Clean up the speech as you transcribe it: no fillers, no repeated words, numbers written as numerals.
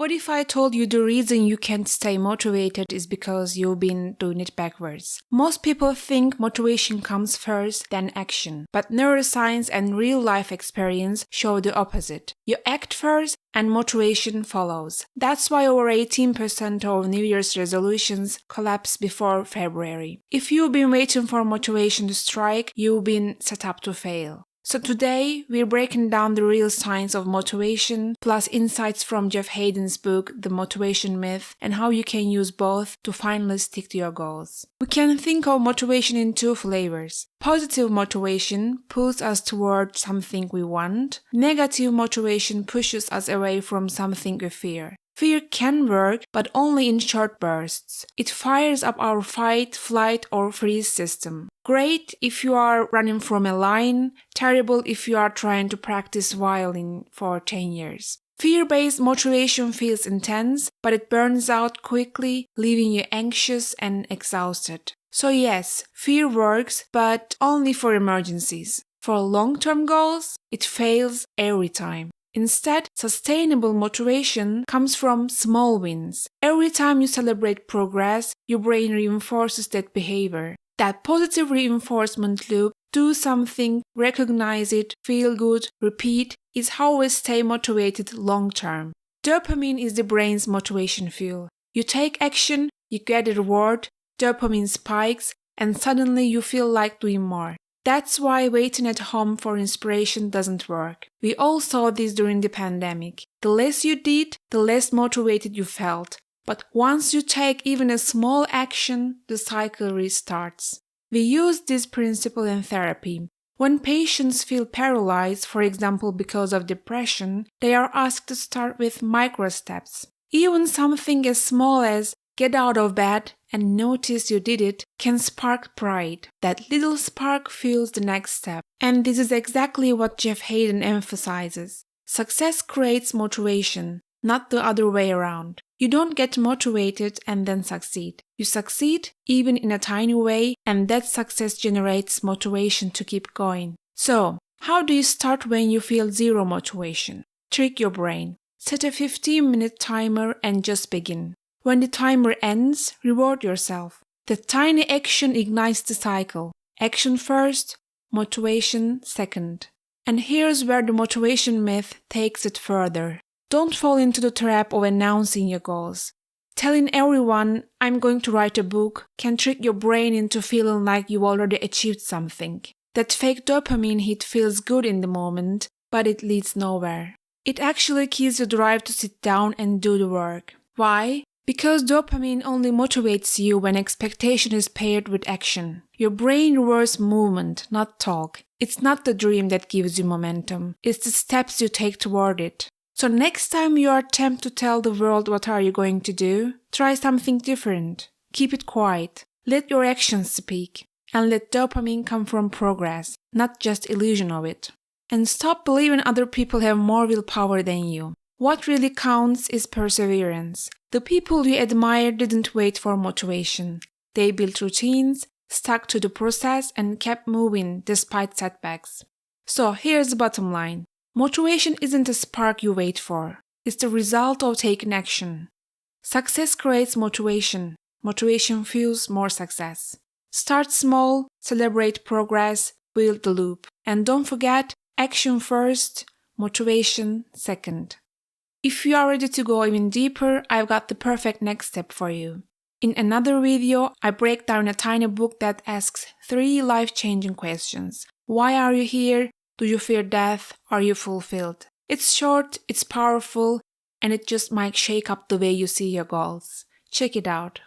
What if I told you the reason you can't stay motivated is because you've been doing it backwards? Most people think motivation comes first, then action. But neuroscience and real-life experience show the opposite. You act first, and motivation follows. That's why over 18% of New Year's resolutions collapse before February. If you've been waiting for motivation to strike, you've been set up to fail. So today, we're breaking down the real science of motivation, plus insights from Jeff Hayden's book, The Motivation Myth, and how you can use both to finally stick to your goals. We can think of motivation in two flavors. Positive motivation pulls us toward something we want. Negative motivation pushes us away from something we fear. Fear can work, but only in short bursts. It fires up our fight, flight, or freeze system. Great if you are running from a lion, terrible if you are trying to practice violin for 10 years. Fear-based motivation feels intense, but it burns out quickly, leaving you anxious and exhausted. So yes, fear works, but only for emergencies. For long-term goals, it fails every time. Instead, sustainable motivation comes from small wins. Every time you celebrate progress, your brain reinforces that behavior. That positive reinforcement loop, do something, recognize it, feel good, repeat, is how we stay motivated long term. Dopamine is the brain's motivation fuel. You take action, you get a reward, dopamine spikes, and suddenly you feel like doing more. That's why waiting at home for inspiration doesn't work. We all saw this during the pandemic. The less you did, the less motivated you felt. But once you take even a small action, the cycle restarts. We use this principle in therapy. When patients feel paralyzed, for example because of depression, they are asked to start with micro steps. Even something as small as get out of bed and notice you did it can spark pride. That little spark fuels the next step. And this is exactly what Jeff Hayden emphasizes. Success creates motivation, not the other way around. You don't get motivated and then succeed. You succeed, even in a tiny way, and that success generates motivation to keep going. So, how do you start when you feel zero motivation? Trick your brain. Set a 15-minute timer and just begin. When the timer ends, reward yourself. The tiny action ignites the cycle. Action first, motivation second. And here's where the motivation myth takes it further. Don't fall into the trap of announcing your goals. Telling everyone, I'm going to write a book, can trick your brain into feeling like you've already achieved something. That fake dopamine hit feels good in the moment, but it leads nowhere. It actually kills your drive to sit down and do the work. Why? Because dopamine only motivates you when expectation is paired with action. Your brain rewards movement, not talk. It's not the dream that gives you momentum. It's the steps you take toward it. So next time you are tempted to tell the world what are you going to do, try something different. Keep it quiet. Let your actions speak. And let dopamine come from progress, not just illusion of it. And stop believing other people have more willpower than you. What really counts is perseverance. The people you admire didn't wait for motivation. They built routines, stuck to the process, and kept moving despite setbacks. So here's the bottom line. Motivation isn't a spark you wait for. It's the result of taking action. Success creates motivation. Motivation fuels more success. Start small, celebrate progress, build the loop. And don't forget, action first, motivation second. If you are ready to go even deeper, I've got the perfect next step for you. In another video, I break down a tiny book that asks 3 life-changing questions. Why are you here? Do you fear death? Are you fulfilled? It's short, it's powerful, and it just might shake up the way you see your goals. Check it out.